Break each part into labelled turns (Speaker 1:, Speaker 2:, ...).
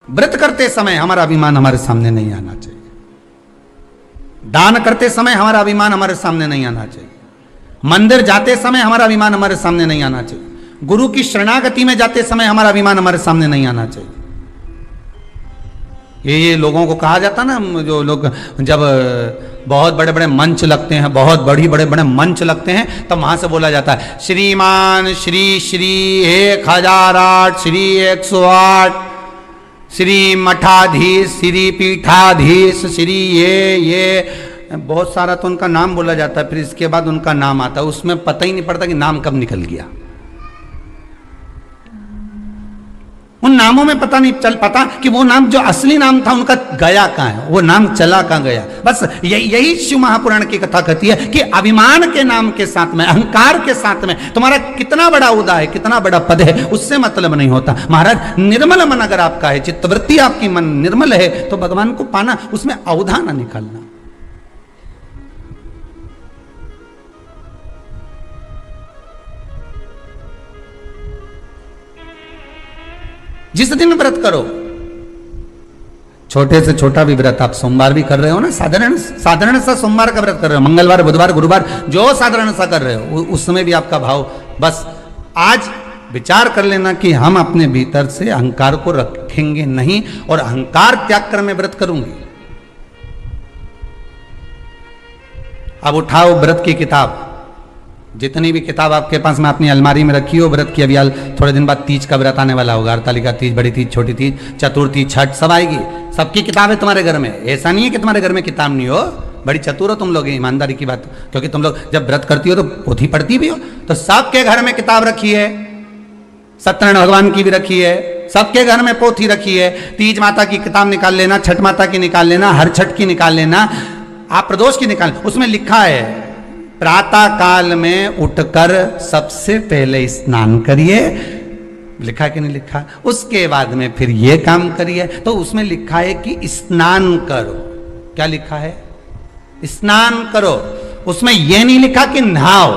Speaker 1: व्रत करते समय हमारा अभिमान हमारे सामने नहीं आना चाहिए। दान करते समय हमारा अभिमान हमारे सामने नहीं आना चाहिए। मंदिर जाते समय हमारा अभिमान हमारे सामने नहीं आना चाहिए। गुरु की शरणागति में जाते समय हमारा अभिमान हमारे सामने नहीं आना चाहिए। ये लोगों को कहा जाता ना, जो लोग जब बहुत बड़े बड़े मंच लगते हैं, बहुत बड़े बड़े मंच लगते हैं, तब वहां से बोला जाता है श्रीमान श्री श्री 1008 श्री 108 श्री मठाधीश श्री पीठाधीश श्री ये बहुत सारा तो उनका नाम बोला जाता है। फिर इसके बाद उनका नाम आता है, उसमें पता ही नहीं पड़ता कि नाम कब निकल गया। उन नामों में पता नहीं चल पाता कि वो नाम जो असली नाम था उनका गया कहाँ है, वो नाम चला कहाँ गया। बस यही शिव महापुराण की कथा कहती है कि अभिमान के नाम के साथ में, अहंकार के साथ में तुम्हारा कितना बड़ा उदा है, कितना बड़ा पद है, उससे मतलब नहीं होता। महाराज निर्मल मन अगर आपका है, चित्तवृत्ति आपकी मन निर्मल है, तो भगवान को पाना, उसमें औधा ना निकालना। जिस दिन व्रत करो, छोटे से छोटा भी व्रत, आप सोमवार भी कर रहे हो ना, साधारण सा सोमवार का व्रत कर रहे हो, मंगलवार बुधवार गुरुवार जो साधारण सा कर रहे हो, उस समय भी आपका भाव, बस आज विचार कर लेना कि हम अपने भीतर से अहंकार को रखेंगे नहीं और अहंकार त्याग कर मैं व्रत करूंगी। अब उठाओ व्रत की किताब, जितनी भी किताब आपके पास में अपनी अलमारी में रखी हो व्रत की। अभी थोड़े दिन बाद तीज का व्रत आने वाला होगा, हरतालिका तीज, बड़ी तीज, छोटी तीज, चतुर्थी, छठ, सब आएगी। सबकी किताब है तुम्हारे घर में। ऐसा नहीं है कि तुम्हारे घर में किताब नहीं हो। बड़ी चतुर हो तुम लोग, ईमानदारी की बात, क्योंकि तुम लोग जब व्रत करती हो तो पोथी पढ़ती भी हो। तो सबके घर में किताब रखी है, सत्यनारायण भगवान की भी रखी है, सबके घर में पोथी रखी है। तीज माता की किताब निकाल लेना, छठ माता की निकाल लेना, हर छठ की निकाल लेना, आप प्रदोष की निकाल। उसमें लिखा है प्रातः काल में उठकर सबसे पहले स्नान करिए, लिखा कि नहीं लिखा, उसके बाद में फिर ये काम करिए। तो उसमें लिखा है कि स्नान करो। क्या लिखा है? स्नान करो। उसमें यह नहीं लिखा कि नहाओ।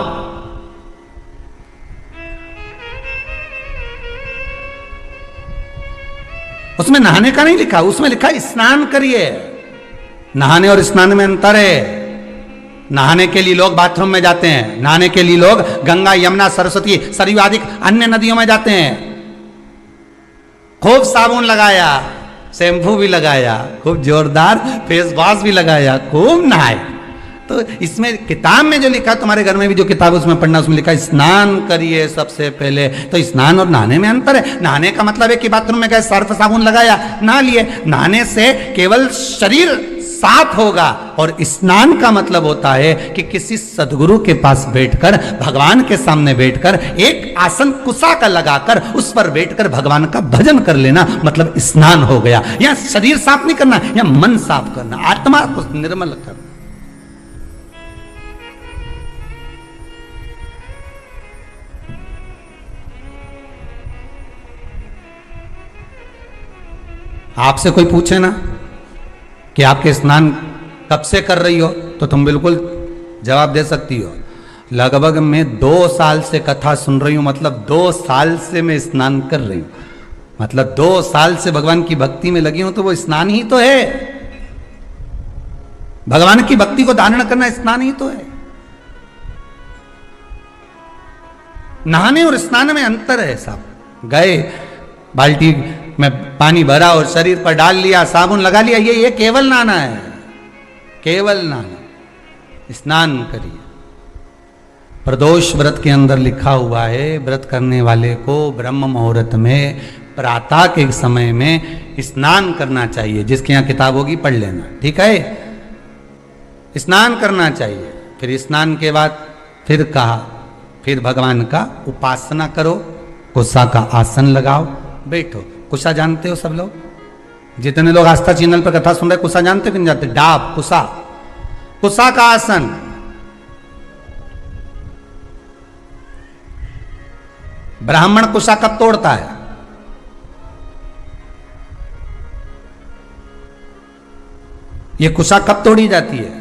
Speaker 1: उसमें नहाने का नहीं लिखा, उसमें लिखा स्नान करिए। नहाने और स्नान में अंतर है। नहाने के लिए लोग बाथरूम में जाते हैं, नहाने के लिए लोग गंगा यमुना सरस्वती सरयू आदि अन्य नदियों में जाते हैं। खूब साबुन लगाया, शैम्पू भी लगाया, खूब जोरदार फेस वॉश भी लगाया, खूब नहाए। तो इसमें किताब में जो लिखा, तुम्हारे घर में भी जो किताब उसमें पढ़ना, उसमें लिखा स्नान करिए सबसे पहले। तो स्नान और नहाने में अंतर है। नहाने का मतलब है कि बाथरूम में गए, सर्फ साबुन लगाया, नहा लिए। नहाने से केवल शरीर साफ होगा, और स्नान का मतलब होता है कि किसी सदगुरु के पास बैठकर, भगवान के सामने बैठकर, एक आसन कुसा का लगाकर उस पर बैठकर भगवान का भजन कर लेना, मतलब स्नान हो गया। या शरीर साफ नहीं करना, या मन साफ करना, आत्मा को निर्मल करना। आपसे कोई पूछे ना कि आपके स्नान कब से कर रही हो, तो तुम बिल्कुल जवाब दे सकती हो, लगभग मैं 2 साल से कथा सुन रही हूं, मतलब 2 साल से मैं स्नान कर रही हूं, मतलब 2 साल से भगवान की भक्ति में लगी हूं। तो वो स्नान ही तो है। भगवान की भक्ति को धारण करना स्नान ही तो है। नहाने और स्नान में अंतर है साहब। गए, बाल्टी में पानी भरा और शरीर पर डाल लिया, साबुन लगा लिया, ये केवल नहाना है, केवल नहाना। स्नान करिए। प्रदोष व्रत के अंदर लिखा हुआ है, व्रत करने वाले को ब्रह्म मुहूर्त में, प्रातः के समय में स्नान करना चाहिए। जिसके यहाँ किताब होगी पढ़ लेना, ठीक है? स्नान करना चाहिए। फिर स्नान के बाद फिर कहा, फिर भगवान का उपासना करो, कुसा का आसन लगाओ, बैठो। कुसा जानते हो सब लोग? जितने लोग आस्था चैनल पर कथा सुन रहे, कुसा जानते कि नहीं जानते? डाब, कुसा, कुसा का आसन। ब्राह्मण कुसा कब तोड़ता है? यह कुसा कब तोड़ी जाती है?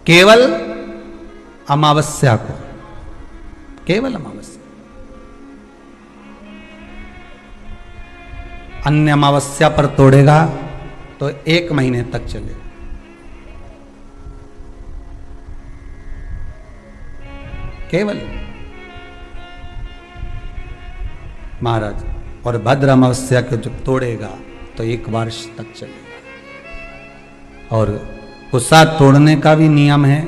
Speaker 1: केवल अमावस्या को, केवल अमावस्या। अन्य अमावस्या पर तोड़ेगा तो 1 महीने तक चलेगा। केवल महाराज, और भद्र अमावस्या को जब तोड़ेगा तो 1 वर्ष तक चलेगा। और कुशा तोड़ने का भी नियम है,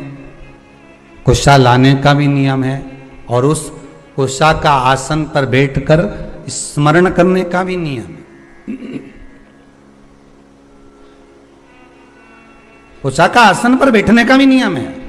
Speaker 1: कुशा लाने का भी नियम है, और उस कुशा का आसन पर बैठकर स्मरण करने का भी नियम है। कुशा का आसन पर बैठने का भी नियम है।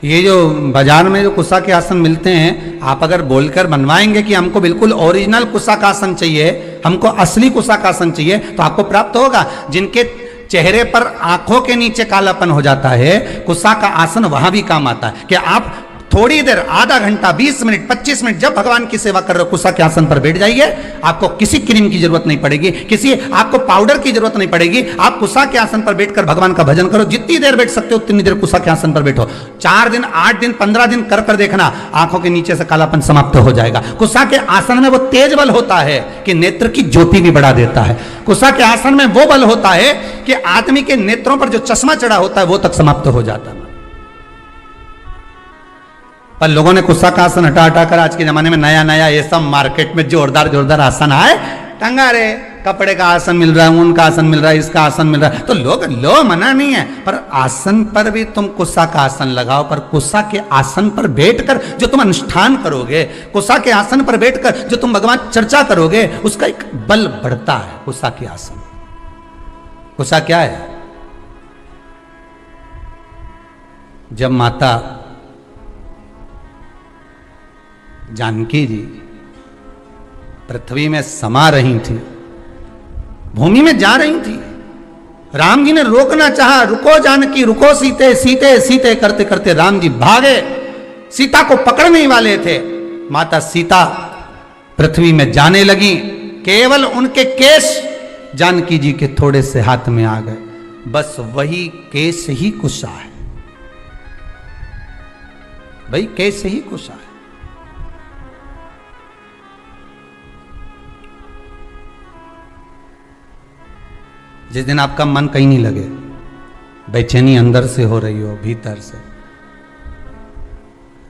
Speaker 1: ये जो बाजार में जो कुशा के आसन मिलते हैं, आप अगर बोलकर बनवाएंगे कि हमको बिल्कुल ओरिजिनल कुशा का आसन चाहिए, हमको असली कुशा का आसन चाहिए, तो आपको प्राप्त होगा। जिनके चेहरे पर आंखों के नीचे कालापन हो जाता है, कुशा का आसन वहां भी काम आता है। कि आप थोड़ी देर, आधा घंटा, 20 मिनट, 25 मिनट जब भगवान की सेवा कर रहे हो, कुशा के आसन पर बैठ जाइए। आपको किसी क्रीम की जरूरत नहीं पड़ेगी, किसी आपको पाउडर की जरूरत नहीं पड़ेगी। आप कुशा के आसन पर बैठकर भगवान का भजन करो। जितनी देर बैठ सकते हो उतनी देर कुशा के आसन पर बैठो। 4 दिन, 8 दिन, 15 दिन कर कर देखना, आंखों के नीचे से कालापन समाप्त हो जाएगा। कुशा के आसन में वो तेज बल होता है कि नेत्र की ज्योति भी बढ़ा देता है। कुशा के आसन में वो बल होता है कि आदमी के नेत्रों पर जो चश्मा चढ़ा होता है वो तक समाप्त हो जाता है। पर लोगों ने कुशा का आसन हटा हटा कर आज के जमाने में नया नया ये सब मार्केट में जोरदार जोरदार आसन आए, टंगा रे, कपड़े का आसन मिल रहा है, ऊन का आसन मिल रहा है, इसका आसन मिल रहा है, तो लोग लो मना नहीं है, पर आसन पर भी तुम कुशा का आसन लगाओ। पर कुशा के आसन पर बैठकर जो तुम अनुष्ठान करोगे, कुशा के आसन पर बैठकर जो तुम भगवान चर्चा करोगे, उसका एक बल बढ़ता है। कुशा के आसन, कुशा क्या है? जब माता जानकी जी पृथ्वी में समा रही थी, भूमि में जा रही थी, राम जी ने रोकना चाहा, रुको जानकी, रुको सीते, सीते सीते करते करते राम जी भागे, सीता को पकड़ने वाले थे। माता सीता पृथ्वी में जाने लगी, केवल उनके केश जानकी जी के थोड़े से हाथ में आ गए। बस वही केश ही कुशा है, वही केश ही कुशा है। जिस दिन आपका मन कहीं नहीं लगे, बेचैनी अंदर से हो रही हो, भीतर से,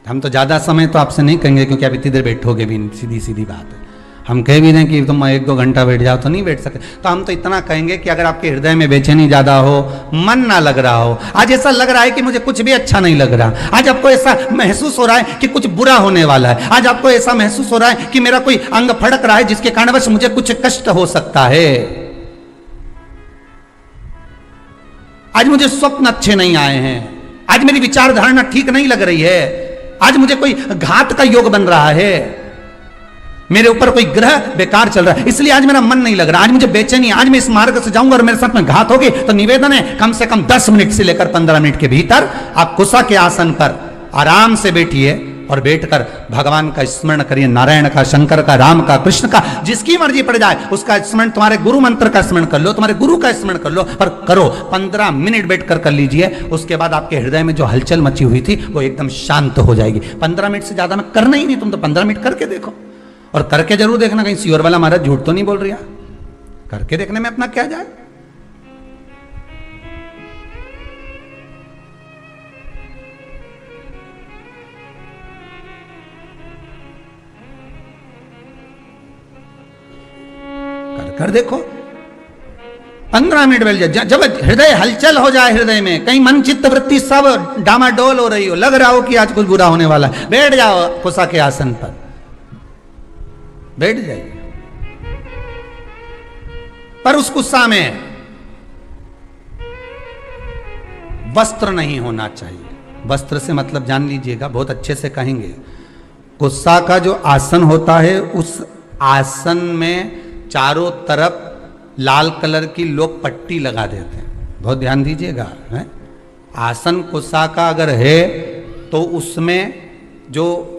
Speaker 1: हम तो ज्यादा समय तो आपसे नहीं कहेंगे क्योंकि आप इतनी देर बैठोगे भी, सीधी सीधी बात है। हम कह भी दें कि तुम 1-2 घंटा बैठ जाओ तो नहीं बैठ सकते, तो हम तो इतना कहेंगे कि अगर आपके हृदय में बेचैनी ज्यादा हो, मन ना लग रहा हो, आज ऐसा लग रहा है कि मुझे कुछ भी अच्छा नहीं लग रहा, आज आपको ऐसा महसूस हो रहा है कि कुछ बुरा होने वाला है, आज आपको ऐसा महसूस हो रहा है कि मेरा कोई अंग फड़क रहा है जिसके कारणवश मुझे कुछ कष्ट हो सकता है, आज मुझे स्वप्न अच्छे नहीं आए हैं, आज मेरी विचारधारणा ठीक नहीं लग रही है, आज मुझे कोई घात का योग बन रहा है, मेरे ऊपर कोई ग्रह बेकार चल रहा है, इसलिए आज मेरा मन नहीं लग रहा, आज मुझे बेचैनी, आज मैं इस मार्ग से जाऊंगा और मेरे साथ में घात होगी। तो निवेदन है, कम से कम 10 मिनट से लेकर 15 मिनट के भीतर आप कुशा के आसन पर आराम से बैठिए और बैठकर भगवान का स्मरण करिए, नारायण का, शंकर का, राम का, कृष्ण का, जिसकी मर्जी पड़ जाए उसका स्मरण, तुम्हारे गुरु मंत्र का स्मरण कर लो, तुम्हारे गुरु का स्मरण कर लो, पर करो, 15 मिनट बैठकर कर लीजिए। उसके बाद आपके हृदय में जो हलचल मची हुई थी वो एकदम शांत हो जाएगी। 15 मिनट से ज्यादा में करना ही नहीं, तुम तो 15 मिनट करके देखो, और करके जरूर देखना कहीं सियोर वाला महाराज झूठ तो नहीं बोल रहा, करके देखने में अपना क्या जाए। कर देखो, 15 मिनट बैठ जाए, जब हृदय हलचल हो जाए, हृदय में कहीं मन चित्त वृत्ति सब डामाडोल हो रही हो, लग रहा हो कि आज कुछ बुरा होने वाला है, बैठ जाओ कुशा के आसन पर, बैठ जाइए। पर उस कुशा में वस्त्र नहीं होना चाहिए। वस्त्र से मतलब जान लीजिएगा, बहुत अच्छे से कहेंगे, कुशा का जो आसन होता है उस आसन में चारों तरफ लाल कलर की लोग पट्टी लगा देते हैं, बहुत ध्यान दीजिएगा। आसन कुशा का अगर है तो उसमें जो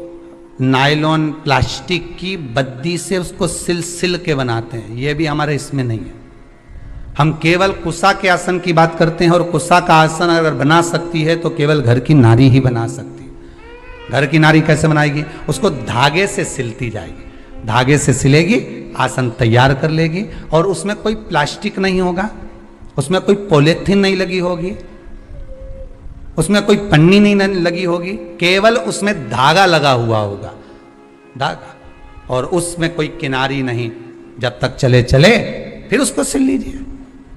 Speaker 1: नायलॉन प्लास्टिक की बद्दी से उसको सिल के बनाते हैं, ये भी हमारे इसमें नहीं है। हम केवल कुशा के आसन की बात करते हैं, और कुशा का आसन अगर बना सकती है तो केवल घर की नारी ही बना सकती है। घर की नारी कैसे बनाएगी? उसको धागे से सिलती जाएगी, धागे से सिलेगी, आसन तैयार कर लेगी और उसमें कोई प्लास्टिक नहीं होगा, उसमें कोई पॉलीथीन नहीं लगी होगी, उसमें कोई पन्नी नहीं लगी होगी, केवल उसमें धागा लगा हुआ होगा, धागा, और उसमें कोई किनारी नहीं। जब तक चले चले फिर उसको सिल लीजिए।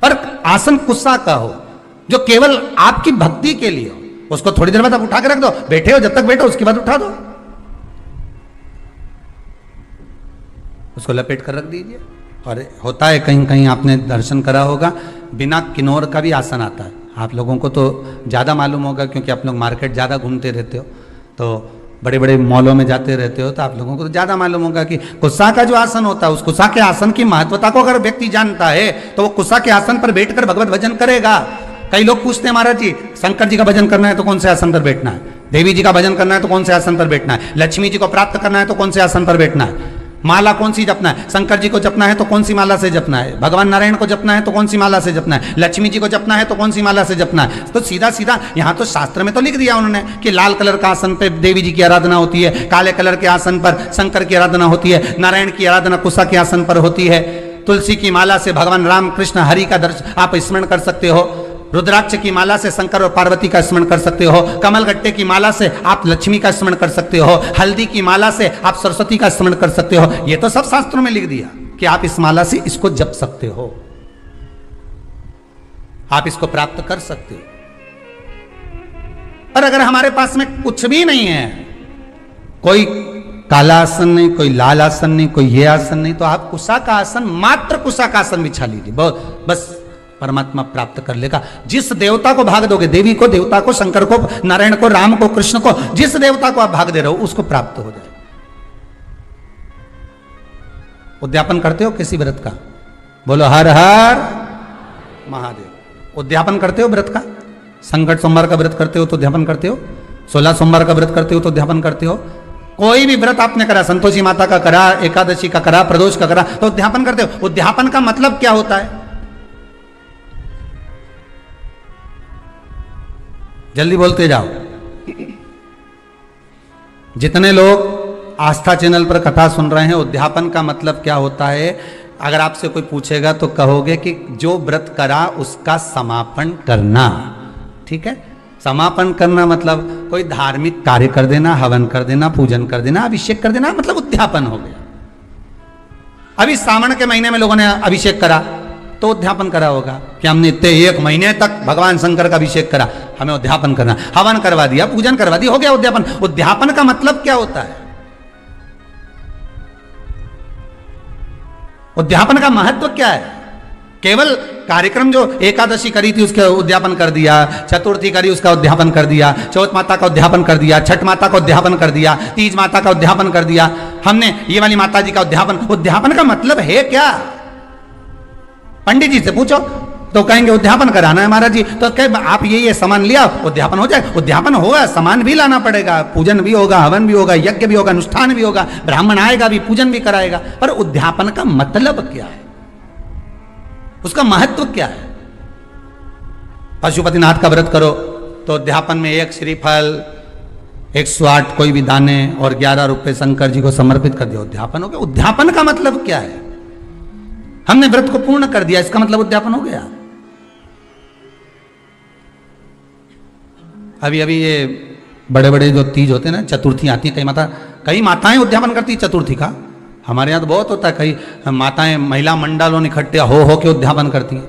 Speaker 1: पर आसन कुसा का हो जो केवल आपकी भक्ति के लिए हो, उसको थोड़ी देर बाद आप उठा के रख दो, बैठे हो जब तक बैठो, उसके बाद उठा दो, उसको लपेट कर रख दीजिए। और होता है कहीं कहीं आपने दर्शन करा होगा, बिना किन्नौर का भी आसन आता है। आप लोगों को तो ज़्यादा मालूम होगा क्योंकि आप लोग मार्केट ज़्यादा घूमते रहते हो, तो बड़े बड़े मॉलों में जाते रहते हो, तो आप लोगों को तो ज़्यादा मालूम होगा कि कुसा का जो आसन होता है, उस कुसा के आसन की महत्वता को अगर व्यक्ति जानता है तो वो कुसा के आसन पर बैठकर भगवत भजन करेगा। कई लोग पूछते हैं महाराज जी, शंकर जी का भजन करना है तो कौन से आसन पर बैठना है, देवी जी का भजन करना है तो कौन से आसन पर बैठना है, लक्ष्मी जी को प्राप्त करना है तो कौन से आसन पर बैठना है, माला कौन सी जपना है, शंकर जी को जपना है तो कौन सी माला से जपना है, भगवान नारायण को जपना है तो कौन सी माला से जपना है, लक्ष्मी जी को जपना है तो कौन सी माला से जपना है। तो सीधा सीधा यहाँ तो शास्त्र में तो लिख दिया उन्होंने कि लाल कलर का आसन पे देवी जी की आराधना होती है, काले कलर के आसन पर शंकर की आराधना होती है, नारायण की आराधना कुसा के आसन पर होती है, तुलसी की माला से भगवान राम कृष्ण हरि का दर्शन आप स्मरण कर सकते हो, रुद्राक्ष की माला से शंकर और पार्वती का स्मरण कर सकते हो, कमल गट्टे की माला से आप लक्ष्मी का स्मरण कर सकते हो, हल्दी की माला से आप सरस्वती का स्मरण कर सकते हो। ये तो सब शास्त्रों में लिख दिया कि आप इस माला से इसको जप सकते हो, आप इसको प्राप्त कर सकते हो। पर अगर हमारे पास में कुछ भी नहीं है, कोई काला आसन नहीं, कोई लाल आसन नहीं, कोई ये आसन नहीं, तो आप कुसा का आसन, मात्र कुसा का आसन बिछा लीजिए, बहुत बस परमात्मा प्राप्त कर लेगा। जिस देवता को भाग दोगे, देवी को, देवता को, शंकर को, नारायण को, राम को, कृष्ण को, जिस देवता को आप भाग दे रहे हो उसको प्राप्त हो जाए। उद्यापन करते हो किसी व्रत का? बोलो हर हर महादेव। उद्यापन करते हो व्रत का? संकट सोमवार का व्रत करते हो तो उद्यापन करते हो, 16 सोमवार का व्रत करते हो तो उद्यापन करते हो, कोई भी व्रत आपने करा, संतोषी माता का करा, एकादशी का करा, प्रदोष का करा, तो उद्यापन करते हो। उद्यापन का मतलब क्या होता है? जल्दी बोलते जाओ। जितने लोग आस्था चैनल पर कथा सुन रहे हैं, उद्यापन का मतलब क्या होता है? अगर आपसे कोई पूछेगा तो कहोगे कि जो व्रत करा उसका समापन करना। ठीक है, समापन करना मतलब कोई धार्मिक कार्य कर देना, हवन कर देना, पूजन कर देना, अभिषेक कर देना, मतलब उद्यापन हो गया। अभी सावन के महीने में लोगों ने अभिषेक करा तो उद्यापन करा होगा कि हमने इतने 1 महीने तक भगवान शंकर का अभिषेक करा, हमें उद्यापन करना, हवन करवा दिया, पूजन करवा दिया, हो गया उद्यापन। उद्यापन का मतलब क्या होता है? उद्यापन का महत्व क्या है? केवल कार्यक्रम जो एकादशी करी थी उसका उद्यापन कर दिया, चतुर्थी करी उसका उद्यापन कर दिया, चौथ माता का उद्यापन कर दिया, छठ माता का उद्यापन कर दिया, तीज माता का उद्यापन कर दिया, हमने ये वाली माता जी का उद्यापन। उद्यापन का मतलब है क्या? पंडित जी से पूछो तो कहेंगे उद्यापन कराना है महाराज जी, तो कहे आप ये सामान लिया, उद्यापन हो जाए। उद्यापन होगा, सामान भी लाना पड़ेगा, पूजन भी होगा, हवन भी होगा, यज्ञ भी होगा, अनुष्ठान भी होगा, ब्राह्मण आएगा भी, पूजन भी कराएगा। पर उद्यापन का मतलब क्या है? उसका महत्व क्या है? पशुपतिनाथ का व्रत करो तो उद्यापन में 1 श्रीफल, 108 कोई भी दाने और 11 रुपए शंकर जी को समर्पित कर दिया, उद्यापन हो गया। उद्यापन का मतलब क्या है? हमने व्रत को पूर्ण कर दिया, इसका मतलब उद्यापन हो गया। अभी अभी ये बड़े बड़े जो तीज होते हैं ना, चतुर्थी आती है, कई माताएं उद्यापन करती है चतुर्थी का। हमारे यहाँ तो बहुत होता है, कई माताएं महिला मंडलों इकट्ठे हो के उद्यापन करती हैं।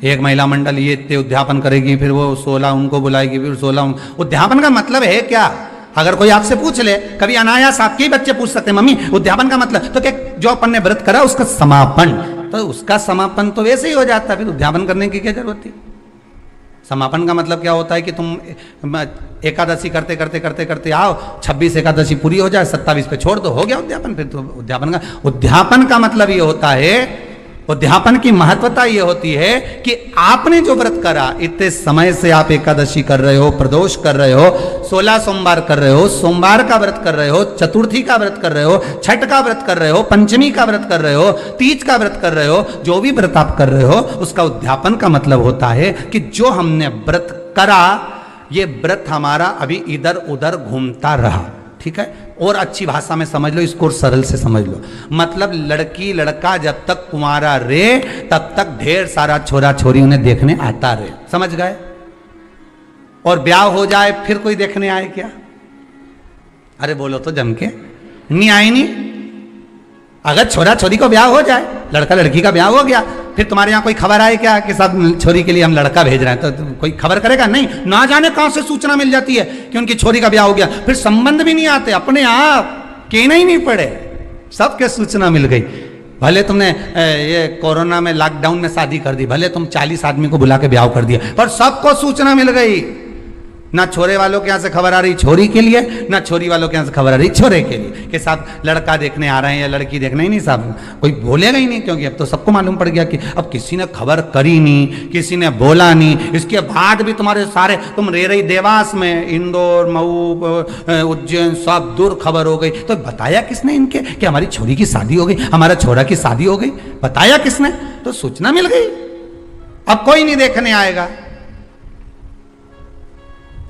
Speaker 1: एक महिला मंडल ये इतने उद्यापन करेगी, फिर वो 16 उनको बुलाएगी, फिर 16 उद्यापन का मतलब है क्या? अगर कोई आपसे पूछ ले, कभी अनायास आपके ही बच्चे पूछ सकते हैं, मम्मी उद्यापन का मतलब, तो क्या जो अपन ने व्रत करा उसका समापन, तो उसका समापन तो वैसे ही हो जाता है, फिर उद्यापन करने की क्या जरूरत थी? समापन का मतलब क्या होता है कि तुम एकादशी करते करते करते करते आओ, 26 एकादशी पूरी हो जाए, 27 पे छोड़ दो, हो गया उद्यापन। फिर तो उद्यापन का मतलब ये होता है, उद्यापन की महत्वता ये होती है कि आपने जो व्रत करा, इतने समय से आप एकादशी कर रहे हो, प्रदोष कर रहे हो, 16 सोमवार कर रहे हो, सोमवार का व्रत कर रहे हो, चतुर्थी का व्रत कर रहे हो, छठ का व्रत कर रहे हो, पंचमी का व्रत कर रहे हो, तीज का व्रत कर रहे हो, जो भी व्रत आप कर रहे हो उसका उद्यापन का मतलब होता है कि जो हमने व्रत करा, ये व्रत हमारा अभी इधर उधर घूमता रहा, ठीक है, और अच्छी भाषा में समझ लो इसको, और सरल से समझ लो। मतलब लड़की लड़का जब तक कुंवारा रे तब तक ढेर सारा छोरा छोरी उन्हें देखने आता रहे, समझ गए? और ब्याह हो जाए फिर कोई देखने आए क्या? अरे बोलो तो जम के, नहीं आए नहीं। अगर छोरा छोरी को ब्याह हो जाए, लड़का लड़की का ब्याह हो गया, फिर तुम्हारे यहाँ कोई खबर आए क्या कि साहब छोरी के लिए हम लड़का भेज रहे हैं, तो कोई खबर करेगा? नहीं। ना जाने कहां से सूचना मिल जाती है कि उनकी छोरी का ब्याह हो गया, फिर संबंध भी नहीं आते, अपने आप कहना ही नहीं पड़े, सबके सूचना मिल गई। भले तुमने ये कोरोना में लॉकडाउन में शादी कर दी, भले तुम 40 आदमी को बुला के ब्याह कर दिया, पर सबको सूचना मिल गई। ना छोरे वालों के यहाँ से खबर आ रही छोरी के लिए, ना छोरी वालों के यहाँ से खबर आ रही छोरे के लिए कि साहब लड़का देखने आ रहे हैं या लड़की देखने ही नहीं, साहब कोई बोलेगा ही नहीं, क्योंकि अब तो सबको मालूम पड़ गया कि अब किसी ने खबर करी नहीं, किसी ने बोला नहीं। इसके बाद भी तुम्हारे सारे, तुम रह रही देवास में, इंदौर, मऊ, उज्जैन, सब दूर खबर हो गई, तो बताया किसने इनके कि हमारी छोरी की शादी हो गई, हमारा छोरा की शादी हो गई? बताया किसने? तो सूचना मिल गई। अब कोई नहीं देखने आएगा।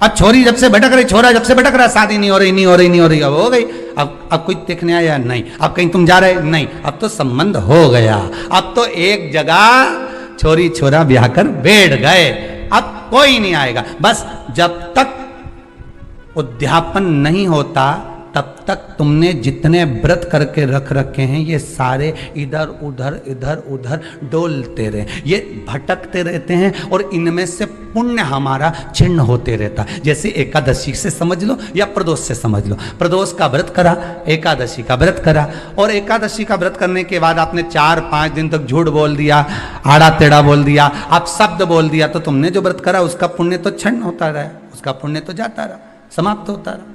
Speaker 1: अब छोरी जब से भटक रही, छोरा जब से भटक रहा, शादी नहीं हो रही, नहीं हो रही, नहीं हो रही, अब हो गई। अब कोई देखने आया? नहीं। अब कहीं तुम जा रहे? नहीं। अब तो संबंध हो गया, अब तो एक जगह छोरी छोरा ब्याह कर बैठ गए, अब कोई नहीं आएगा। बस जब तक उद्यापन नहीं होता तब तक तुमने जितने व्रत करके रख रखे हैं ये सारे इधर उधर डोलते रहे, ये भटकते रहते हैं, और इनमें से पुण्य हमारा छिन्न होते रहता है। जैसे एकादशी से समझ लो या प्रदोष से समझ लो। प्रदोष का व्रत करा, एकादशी का व्रत करा, और एकादशी का व्रत करने के बाद आपने 4-5 दिन तक झूठ बोल दिया, आड़ा टेढ़ा बोल दिया, आप शब्द बोल दिया, तो तुमने जो व्रत करा उसका पुण्य तो क्षण होता रहा, उसका पुण्य तो जाता रहा, समाप्त होता रहा।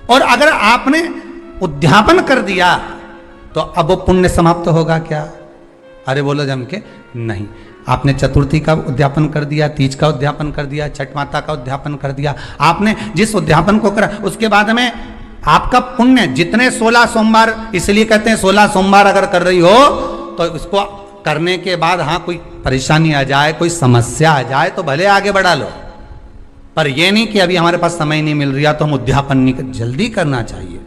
Speaker 1: और अगर आपने उद्यापन कर दिया तो अब वो पुण्य समाप्त होगा क्या? अरे बोलो जम के, नहीं। आपने चतुर्थी का उद्यापन कर दिया, तीज का उद्यापन कर दिया, छठ माता का उद्यापन कर दिया, आपने जिस उद्यापन को करा उसके बाद में आपका पुण्य जितने 16 सोमवार, इसलिए कहते हैं 16 सोमवार अगर कर रही हो तो इसको करने के बाद हाँ कोई परेशानी आ जाए, कोई समस्या आ जाए तो भले आगे बढ़ा लो, पर यह नहीं कि अभी हमारे पास समय नहीं मिल रहा तो हम उद्यापन नहीं, जल्दी करना चाहिए,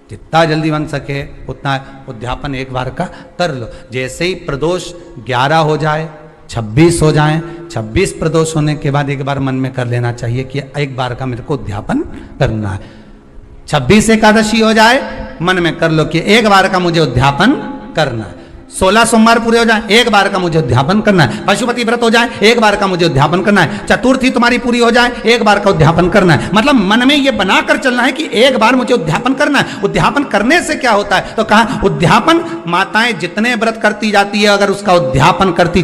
Speaker 1: जितना जल्दी बन सके उतना उद्यापन एक बार का कर लो। जैसे ही प्रदोष 11 हो जाए, 26 हो जाए, 26 प्रदोष होने के बाद एक बार मन में कर लेना चाहिए कि एक बार का मेरे को उद्यापन करना है। 26 एकादशी हो जाए, मन में कर लो कि एक बार का मुझे उद्यापन करना है। 16 सोमवार पूरे हो जाए, एक बार का मुझे उद्यापन करना है। पशुपति व्रत हो जाए, एक बार का मुझे उद्यापन करना है। चतुर्थी तुम्हारी पूरी हो जाए, एक बार का उद्यापन करना है। मतलब मन में ये बनाकर चलना है कि एक बार मुझे उद्यापन करना है। उद्यापन करने से क्या होता है? तो कहा उद्यापन, माताएं जितने व्रत करती जाती है अगर उसका उद्यापन करती